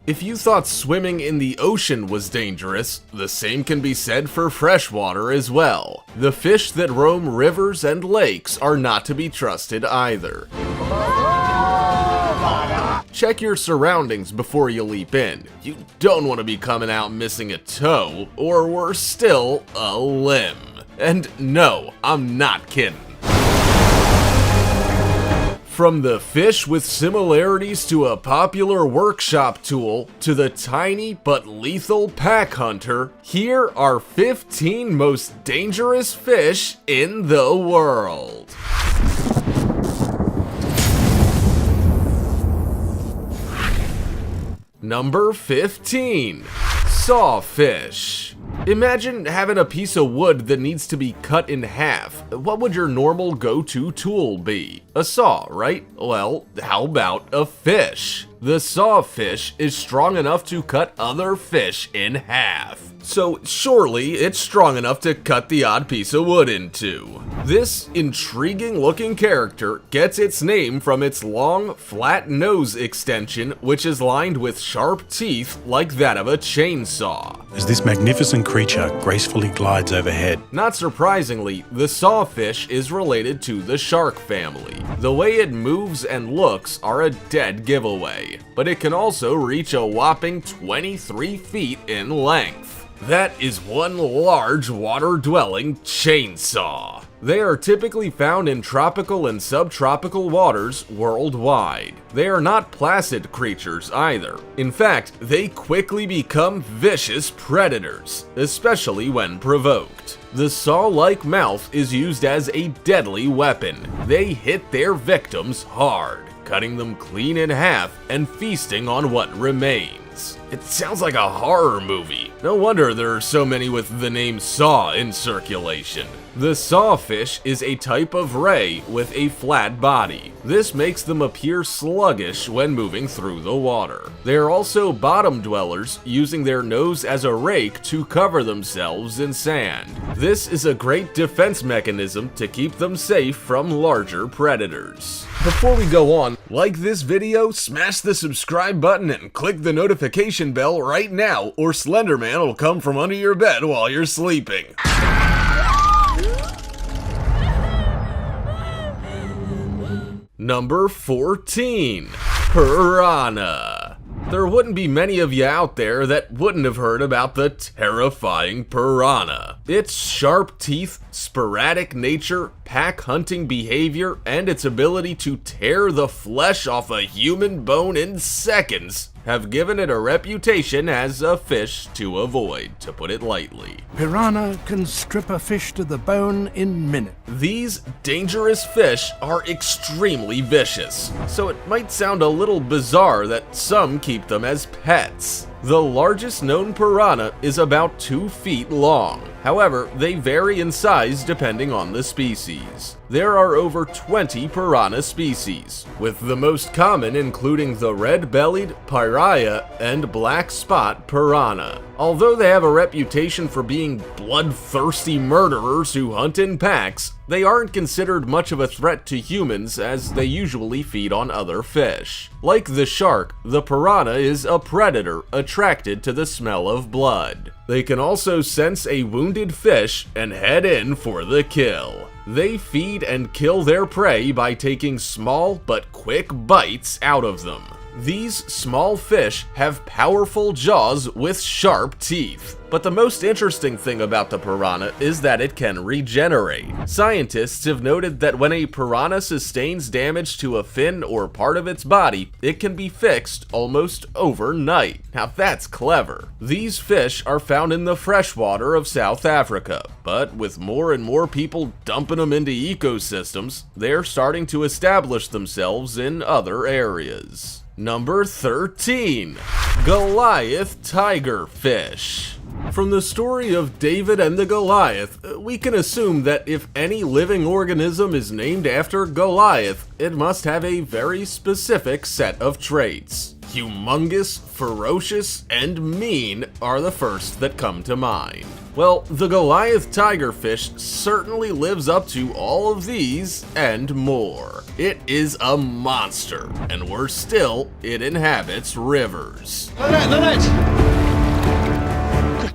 If you thought swimming in the ocean was dangerous, the same can be said for freshwater as well. The fish that roam rivers and lakes are not to be trusted either. Check your surroundings before you leap in. You don't want to be coming out missing a toe, or worse still, a limb. And no, I'm not kidding. From the fish with similarities to a popular workshop tool to the tiny but lethal pack hunter, here are 15 most dangerous fish in the world. Number 15. Sawfish. Imagine having a piece of wood that needs to be cut in half. What would your normal go-to tool be? A saw, right? Well, how about a fish? The sawfish is strong enough to cut other fish in half. So surely it's strong enough to cut the odd piece of wood in two. This intriguing looking character gets its name from its long, flat nose extension, which is lined with sharp teeth like that of a chainsaw. As this magnificent creature gracefully glides overhead. Not surprisingly, the sawfish is related to the shark family. The way it moves and looks are a dead giveaway, but it can also reach a whopping 23 feet in length. That is one large water-dwelling chainsaw. They are typically found in tropical and subtropical waters worldwide. They are not placid creatures either. In fact, they quickly become vicious predators, especially when provoked. The saw-like mouth is used as a deadly weapon. They hit their victims hard, cutting them clean in half and feasting on what remains. It sounds like a horror movie. No wonder there are so many with the name Saw in circulation. The sawfish is a type of ray with a flat body. This makes them appear sluggish when moving through the water. They are also bottom dwellers, using their nose as a rake to cover themselves in sand. This is a great defense mechanism to keep them safe from larger predators. Before we go on, like this video, smash the subscribe button and click the notification bell right now, or Slenderman will come from under your bed while you're sleeping. Number 14. Piranha. There wouldn't be many of you out there that wouldn't have heard about the terrifying piranha. Its sharp teeth, sporadic nature, pack hunting behavior, and its ability to tear the flesh off a human bone in seconds have given it a reputation as a fish to avoid, to put it lightly. Piranha can strip a fish to the bone in minutes. These dangerous fish are extremely vicious, so it might sound a little bizarre that some keep them as pets. The largest known piranha is about 2 feet long. However, they vary in size depending on the species. There are over 20 piranha species, with the most common including the red-bellied piraia and black spot piranha. Although they have a reputation for being bloodthirsty murderers who hunt in packs, they aren't considered much of a threat to humans as they usually feed on other fish. Like the shark, the piranha is a predator attracted to the smell of blood. They can also sense a wounded fish and head in for the kill. They feed and kill their prey by taking small but quick bites out of them. These small fish have powerful jaws with sharp teeth. But the most interesting thing about the piranha is that it can regenerate. Scientists have noted that when a piranha sustains damage to a fin or part of its body, it can be fixed almost overnight. Now that's clever. These fish are found in the freshwater of South Africa, but with more and more people dumping them into ecosystems, they're starting to establish themselves in other areas. Number 13. Goliath tigerfish. From the story of David and the Goliath, we can assume that if any living organism is named after Goliath, it must have a very specific set of traits. Humongous, ferocious, and mean are the first that come to mind. Well, the Goliath tigerfish certainly lives up to all of these and more. It is a monster, and worse still, it inhabits rivers.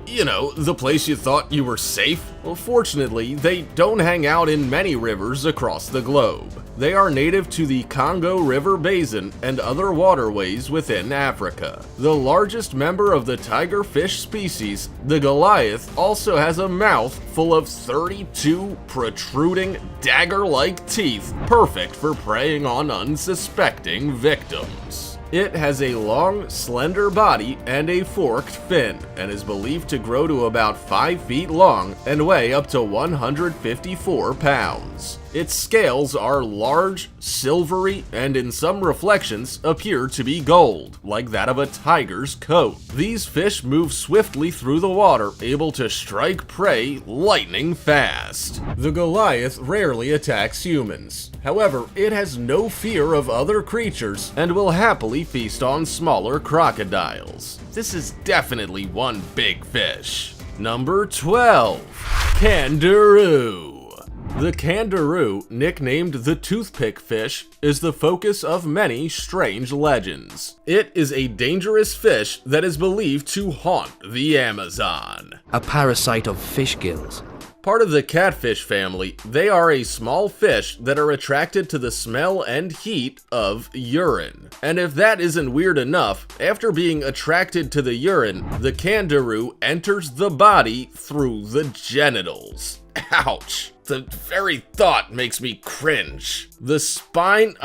You know, the place you thought you were safe? Well, fortunately, they don't hang out in many rivers across the globe. They are native to the Congo River Basin and other waterways within Africa. The largest member of the tigerfish species, the Goliath, also has a mouth full of 32 protruding dagger-like teeth, perfect for preying on unsuspecting victims. It has a long, slender body and a forked fin, and is believed to grow to about 5 feet long and weigh up to 154 pounds. Its scales are large, silvery, and in some reflections appear to be gold, like that of a tiger's coat. These fish move swiftly through the water, able to strike prey lightning fast. The Goliath rarely attacks humans. However, it has no fear of other creatures and will happily feast on smaller crocodiles. This is definitely one big fish. Number 12. Kangaroo. The kangaroo, nicknamed the toothpick fish, is the focus of many strange legends. It is a dangerous fish that is believed to haunt the Amazon. A parasite of fish gills. Part of the catfish family, they are a small fish that are attracted to the smell and heat of urine. And if that isn't weird enough, after being attracted to the urine, the kangaroo enters the body through the genitals. Ouch. The very thought makes me cringe. The spine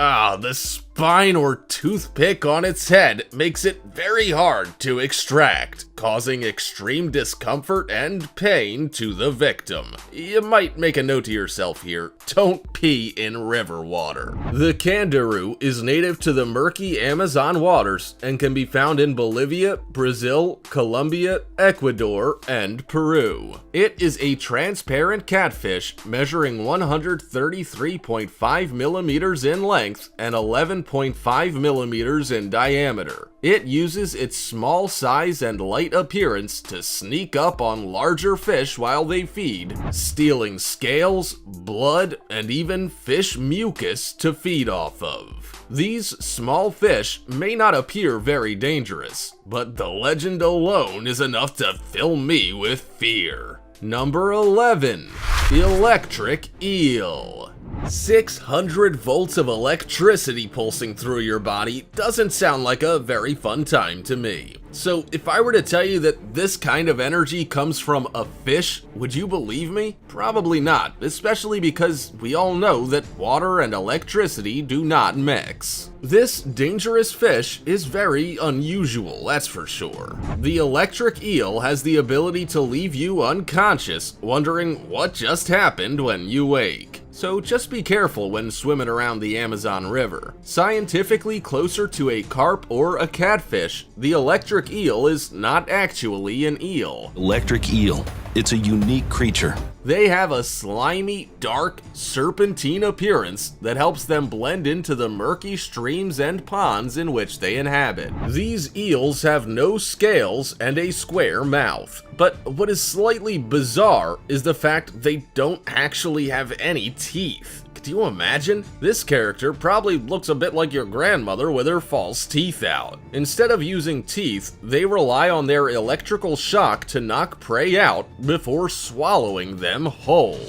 or toothpick on its head makes it very hard to extract, causing extreme discomfort and pain to the victim. You might make a note to yourself here, don't pee in river water. The kangaroo is native to the murky Amazon waters and can be found in Bolivia, Brazil, Colombia, Ecuador, and Peru. It is a transparent catfish measuring 133.5 millimeters in length and 11.5 millimeters in diameter. It uses its small size and light appearance to sneak up on larger fish while they feed, stealing scales, blood, and even fish mucus to feed off of. These small fish may not appear very dangerous, but the legend alone is enough to fill me with fear. Number 11. Electric eel. 600 volts of electricity pulsing through your body doesn't sound like a very fun time to me. So if I were to tell you that this kind of energy comes from a fish, would you believe me? Probably not, especially because we all know that water and electricity do not mix. This dangerous fish is very unusual, that's for sure. The electric eel has the ability to leave you unconscious, wondering what just happened when you wake. So just be careful when swimming around the Amazon River. Scientifically closer to a carp or a catfish, the electric eel is not actually an eel. Electric eel. It's a unique creature. They have a slimy, dark, serpentine appearance that helps them blend into the murky streams and ponds in which they inhabit. These eels have no scales and a square mouth. But what is slightly bizarre is the fact they don't actually have any teeth. Do you imagine? This character probably looks a bit like your grandmother with her false teeth out. Instead of using teeth, they rely on their electrical shock to knock prey out before swallowing them whole.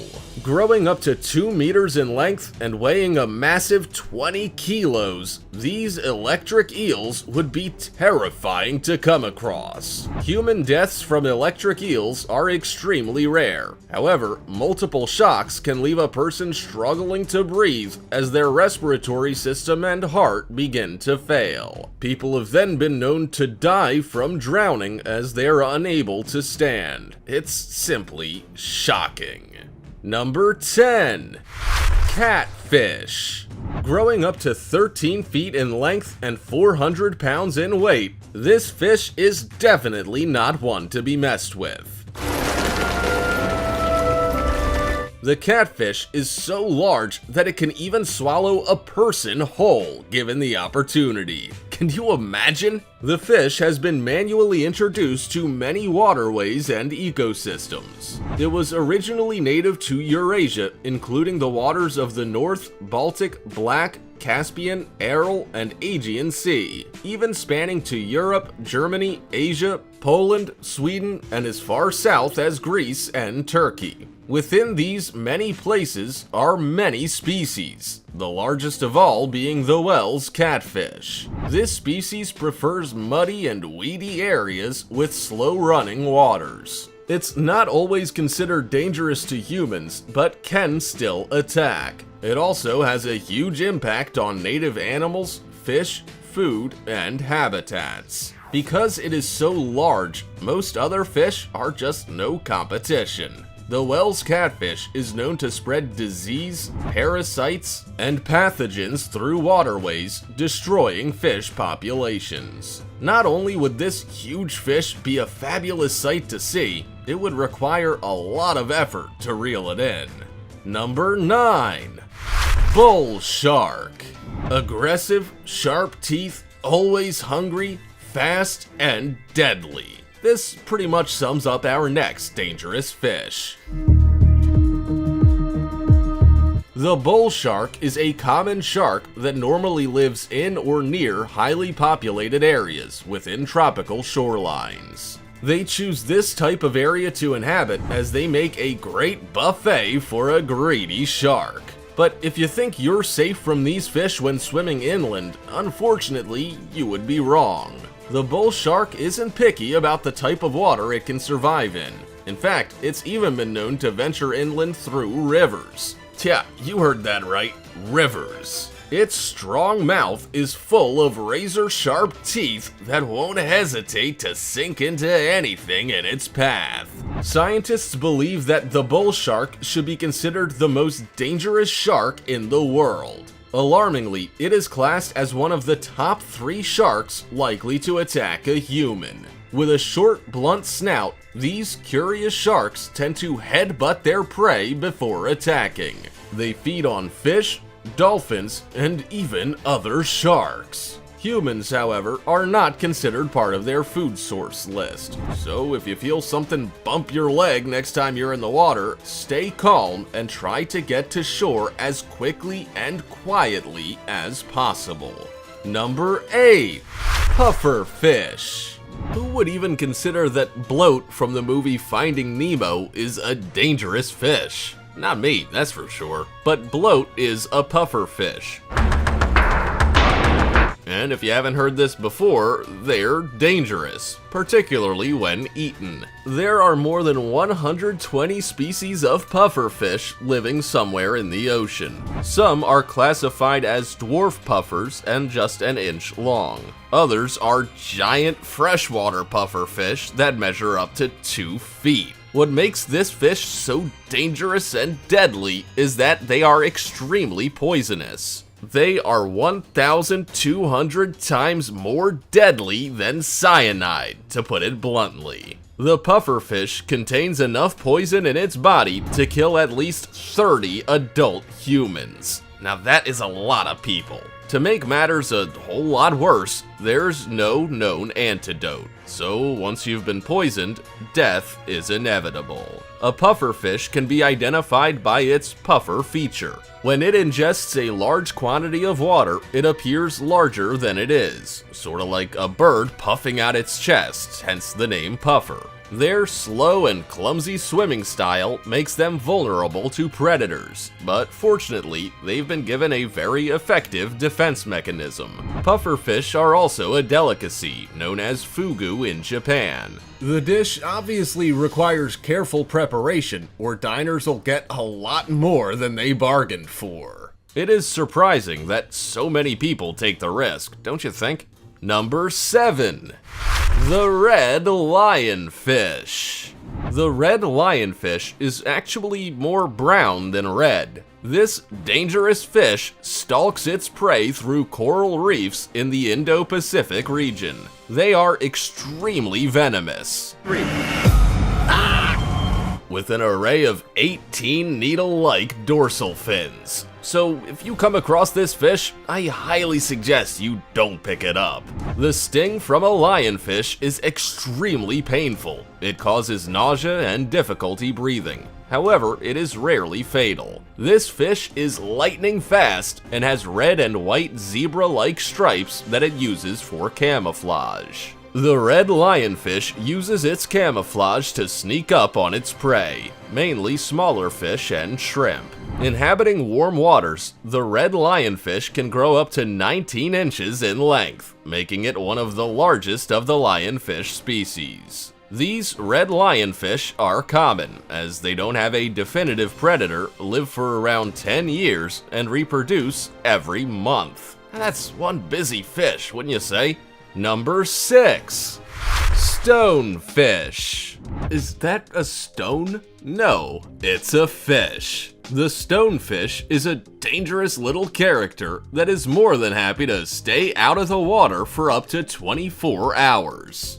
Growing up to 2 meters in length and weighing a massive 20 kilos, these electric eels would be terrifying to come across. Human deaths from electric eels are extremely rare. However, multiple shocks can leave a person struggling to breathe as their respiratory system and heart begin to fail. People have then been known to die from drowning as they are unable to stand. It's simply shocking. Number 10. Catfish. Growing up to 13 feet in length and 400 pounds in weight, this fish is definitely not one to be messed with. The catfish is so large that it can even swallow a person whole given the opportunity. Can you imagine? The fish has been manually introduced to many waterways and ecosystems. It was originally native to Eurasia, including the waters of the North, Baltic, Black, Caspian, Aral, and Aegean Sea, even spanning to Europe, Germany, Asia, Poland, Sweden, and as far south as Greece and Turkey. Within these many places are many species, the largest of all being the Wels catfish. This species prefers muddy and weedy areas with slow-running waters. It's not always considered dangerous to humans, but can still attack. It also has a huge impact on native animals, fish, food, and habitats. Because it is so large, most other fish are just no competition. The Wels catfish is known to spread disease, parasites, and pathogens through waterways, destroying fish populations. Not only would this huge fish be a fabulous sight to see, it would require a lot of effort to reel it in. Number 9. Bull shark. Aggressive, sharp teeth, always hungry, fast, and deadly. This pretty much sums up our next dangerous fish. The bull shark is a common shark that normally lives in or near highly populated areas within tropical shorelines. They choose this type of area to inhabit as they make a great buffet for a greedy shark. But if you think you're safe from these fish when swimming inland, unfortunately, you would be wrong. The bull shark isn't picky about the type of water it can survive in. In fact, it's even been known to venture inland through rivers. Yeah, you heard that right, rivers. Its strong mouth is full of razor-sharp teeth that won't hesitate to sink into anything in its path. Scientists believe that the bull shark should be considered the most dangerous shark in the world. Alarmingly, it is classed as one of the top 3 sharks likely to attack a human. With a short, blunt snout, these curious sharks tend to headbutt their prey before attacking. They feed on fish, dolphins, and even other sharks. Humans, however, are not considered part of their food source list. So if you feel something bump your leg next time you're in the water, stay calm and try to get to shore as quickly and quietly as possible. Number 8. Puffer fish. Who would even consider that bloat from the movie Finding Nemo is a dangerous fish? Not me, that's for sure. But bloat is a puffer fish. And if you haven't heard this before, they're dangerous, particularly when eaten. There are more than 120 species of pufferfish living somewhere in the ocean. Some are classified as dwarf puffers and just an inch long. Others are giant freshwater pufferfish that measure up to 2 feet. What makes this fish so dangerous and deadly is that they are extremely poisonous. They are 1,200 times more deadly than cyanide, to put it bluntly. The pufferfish contains enough poison in its body to kill at least 30 adult humans. Now that is a lot of people. To make matters a whole lot worse, there's no known antidote. So once you've been poisoned, death is inevitable. A pufferfish can be identified by its puffer feature. When it ingests a large quantity of water, it appears larger than it is, sort of like a bird puffing out its chest, hence the name puffer. Their slow and clumsy swimming style makes them vulnerable to predators, but fortunately, they've been given a very effective defense mechanism. Pufferfish are also a delicacy, known as fugu in Japan. The dish obviously requires careful preparation, or diners will get a lot more than they bargained for. It is surprising that so many people take the risk, don't you think? Number 7. The red lionfish. The red lionfish is actually more brown than red. This dangerous fish stalks its prey through coral reefs in the Indo-Pacific region. They are extremely venomous. with an array of 18 needle-like dorsal fins. So if you come across this fish, I highly suggest you don't pick it up. The sting from a lionfish is extremely painful. It causes nausea and difficulty breathing. However, it is rarely fatal. This fish is lightning fast and has red and white zebra-like stripes that it uses for camouflage. The red lionfish uses its camouflage to sneak up on its prey, mainly smaller fish and shrimp. Inhabiting warm waters, the red lionfish can grow up to 19 inches in length, making it one of the largest of the lionfish species. These red lionfish are common, as they don't have a definitive predator, live for around 10 years, and reproduce every month. That's one busy fish, wouldn't you say? Number 6. Stonefish. Is that a stone? No, it's a fish. The stonefish is a dangerous little character that is more than happy to stay out of the water for up to 24 hours.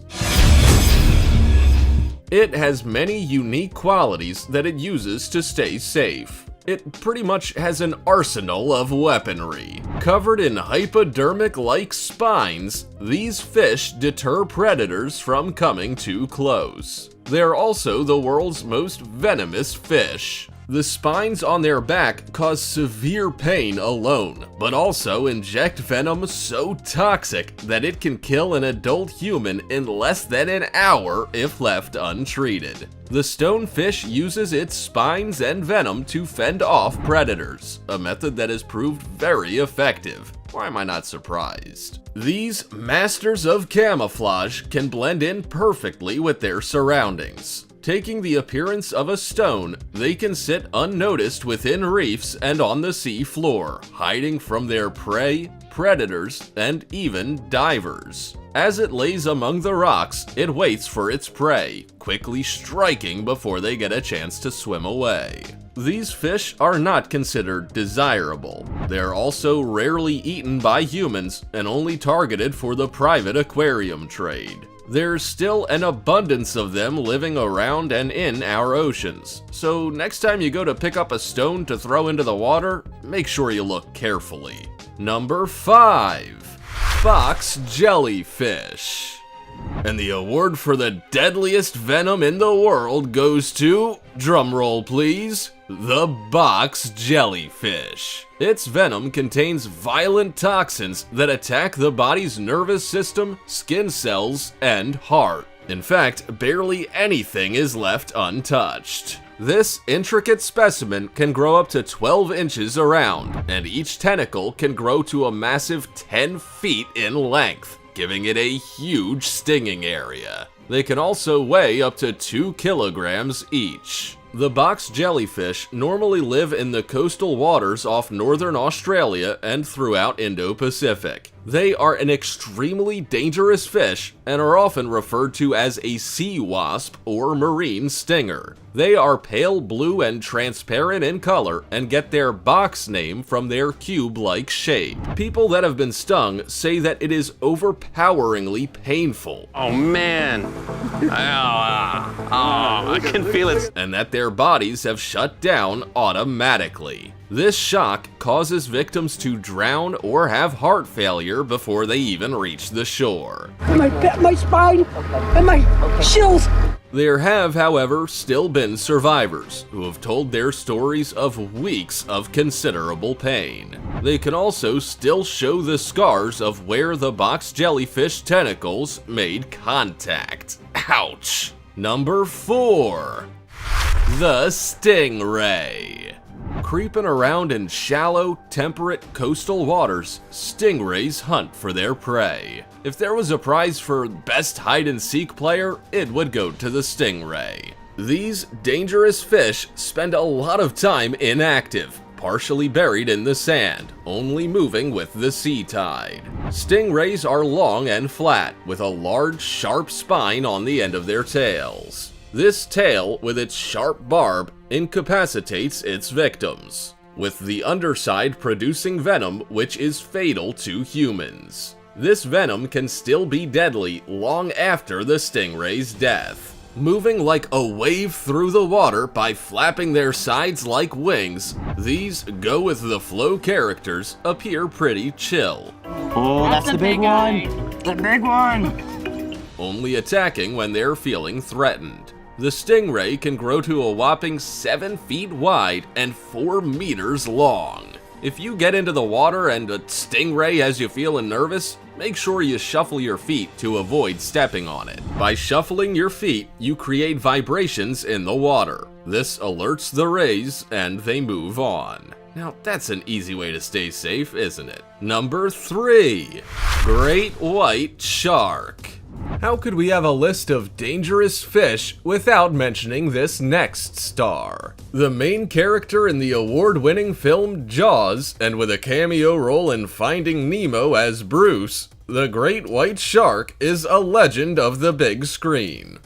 It has many unique qualities that it uses to stay safe. It pretty much has an arsenal of weaponry. Covered in hypodermic-like spines, these fish deter predators from coming too close. They are also the world's most venomous fish. The spines on their back cause severe pain alone, but also inject venom so toxic that it can kill an adult human in less than an hour if left untreated. The stonefish uses its spines and venom to fend off predators, a method that has proved very effective. Why am I not surprised? These masters of camouflage can blend in perfectly with their surroundings. Taking the appearance of a stone, they can sit unnoticed within reefs and on the sea floor, hiding from their prey, predators, and even divers. As it lays among the rocks, it waits for its prey, quickly striking before they get a chance to swim away. These fish are not considered desirable. They're also rarely eaten by humans and only targeted for the private aquarium trade. There's still an abundance of them living around and in our oceans, so next time you go to pick up a stone to throw into the water, make sure you look carefully. Number 5. Box jellyfish. And the award for the deadliest venom in the world goes to, drumroll please, the box jellyfish. Its venom contains violent toxins that attack the body's nervous system, skin cells, and heart. In fact, barely anything is left untouched. This intricate specimen can grow up to 12 inches around, and each tentacle can grow to a massive 10 feet in length, giving it a huge stinging area. They can also weigh up to 2 kilograms each. The box jellyfish normally live in the coastal waters off northern Australia and throughout Indo-Pacific. They are an extremely dangerous fish and are often referred to as a sea wasp or marine stinger. They are pale blue and transparent in color and get their box name from their cube-like shape. People that have been stung say that it is overpoweringly painful. Oh man. I can feel it. And that their bodies have shut down automatically. This shock causes victims to drown or have heart failure before they even reach the shore. My spine and my shills. There have, however, still been survivors who have told their stories of weeks of considerable pain. They can also still show the scars of where the box jellyfish tentacles made contact. Ouch! Number 4. The stingray. Creeping around in shallow, temperate coastal waters, stingrays hunt for their prey. If there was a prize for best hide-and-seek player, it would go to the stingray. These dangerous fish spend a lot of time inactive, partially buried in the sand, only moving with the sea tide. Stingrays are long and flat, with a large, sharp spine on the end of their tails. This tail, with its sharp barb, incapacitates its victims, with the underside producing venom which is fatal to humans. This venom can still be deadly long after the stingray's death. Moving like a wave through the water by flapping their sides like wings, these go-with-the-flow characters appear pretty chill. Oh, that's the big one. The big one. Only attacking when they're feeling threatened. The stingray can grow to a whopping 7 feet wide and 4 meters long. If you get into the water and a stingray has you feeling nervous, make sure you shuffle your feet to avoid stepping on it. By shuffling your feet, you create vibrations in the water. This alerts the rays and they move on. Now, that's an easy way to stay safe, isn't it? Number 3. Great White Shark. How could we have a list of dangerous fish without mentioning this next star? The main character in the award-winning film Jaws, and with a cameo role in Finding Nemo as Bruce, the Great White Shark is a legend of the big screen.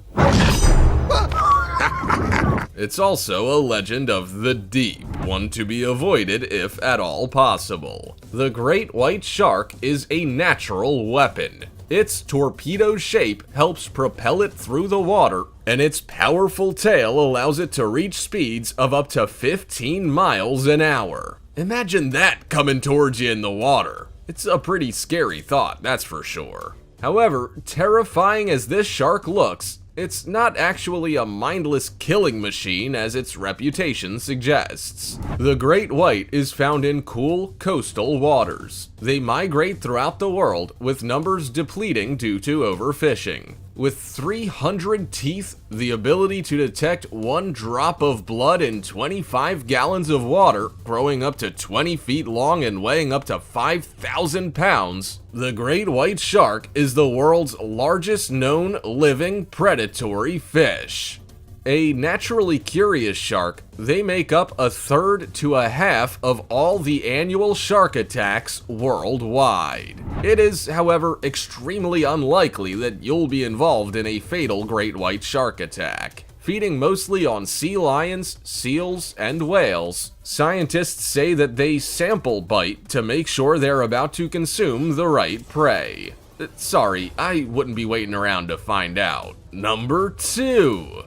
It's also a legend of the deep, one to be avoided if at all possible. The Great White Shark is a natural weapon. Its torpedo shape helps propel it through the water, and its powerful tail allows it to reach speeds of up to 15 miles an hour. Imagine that coming towards you in the water. It's a pretty scary thought, that's for sure. However, terrifying as this shark looks, it's not actually a mindless killing machine as its reputation suggests. The great white is found in cool coastal waters. They migrate throughout the world, with numbers depleting due to overfishing. With 300 teeth, the ability to detect 1 drop of blood in 25 gallons of water, growing up to 20 feet long and weighing up to 5,000 pounds, the great white shark is the world's largest known living predatory fish. A naturally curious shark, they make up 1/3 to 1/2 of all the annual shark attacks worldwide. It is, however, extremely unlikely that you'll be involved in a fatal great white shark attack. Feeding mostly on sea lions, seals, and whales, scientists say that they sample bite to make sure they're about to consume the right prey. Sorry, I wouldn't be waiting around to find out. Number 2.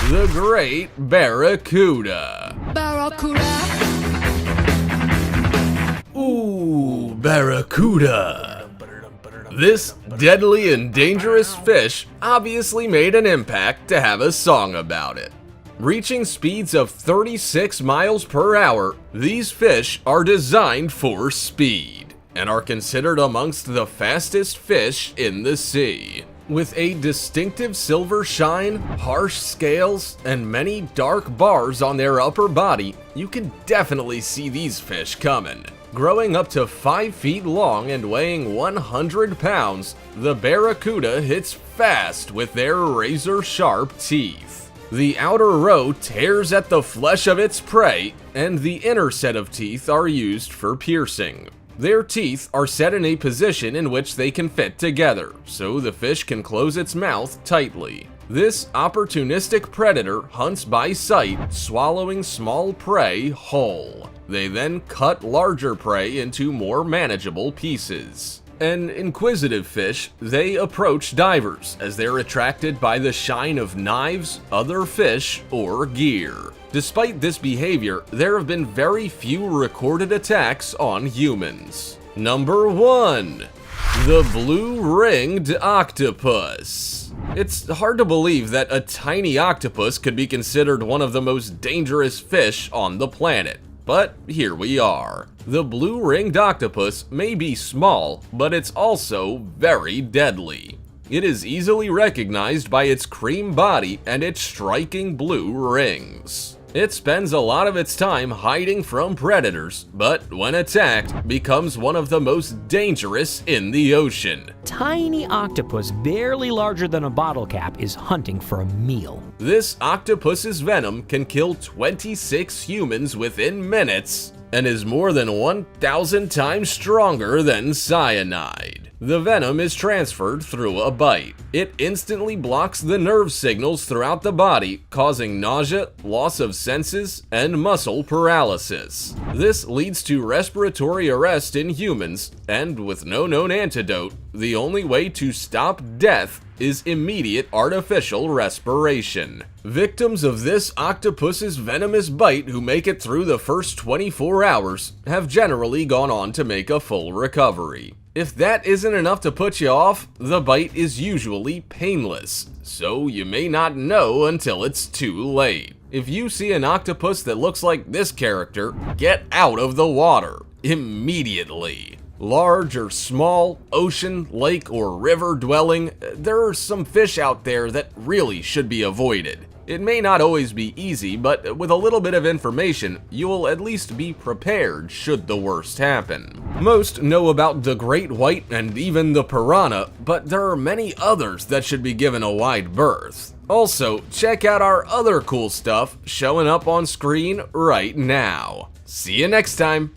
The Great Barracuda. Ooh, barracuda. This deadly and dangerous fish obviously made an impact to have a song about it. Reaching speeds of 36 miles per hour, these fish are designed for speed and are considered amongst the fastest fish in the sea. With a distinctive silver shine, harsh scales, and many dark bars on their upper body, you can definitely see these fish coming. Growing up to 5 feet long and weighing 100 pounds, the barracuda hits fast with their razor-sharp teeth. The outer row tears at the flesh of its prey, and the inner set of teeth are used for piercing. Their teeth are set in a position in which they can fit together, so the fish can close its mouth tightly. This opportunistic predator hunts by sight, swallowing small prey whole. They then cut larger prey into more manageable pieces. An inquisitive fish, they approach divers as they're attracted by the shine of knives, other fish, or gear. Despite this behavior, there have been very few recorded attacks on humans. Number 1. The Blue-Ringed Octopus. It's hard to believe that a tiny octopus could be considered one of the most dangerous fish on the planet. But here we are. The blue-ringed octopus may be small, but it's also very deadly. It is easily recognized by its cream body and its striking blue rings. It spends a lot of its time hiding from predators, but when attacked, becomes one of the most dangerous in the ocean. Tiny octopus, barely larger than a bottle cap, is hunting for a meal. This octopus's venom can kill 26 humans within minutes and is more than 1,000 times stronger than cyanide. The venom is transferred through a bite. It instantly blocks the nerve signals throughout the body, causing nausea, loss of senses, and muscle paralysis. This leads to respiratory arrest in humans, and with no known antidote, the only way to stop death is immediate artificial respiration. Victims of this octopus's venomous bite who make it through the first 24 hours have generally gone on to make a full recovery. If that isn't enough to put you off, the bite is usually painless, so you may not know until it's too late. If you see an octopus that looks like this character, get out of the water immediately. Large or small, ocean, lake, or river dwelling, there are some fish out there that really should be avoided. It may not always be easy, but with a little bit of information, you will at least be prepared should the worst happen. Most know about the great white and even the piranha, but there are many others that should be given a wide berth. Also, check out our other cool stuff showing up on screen right now. See you next time!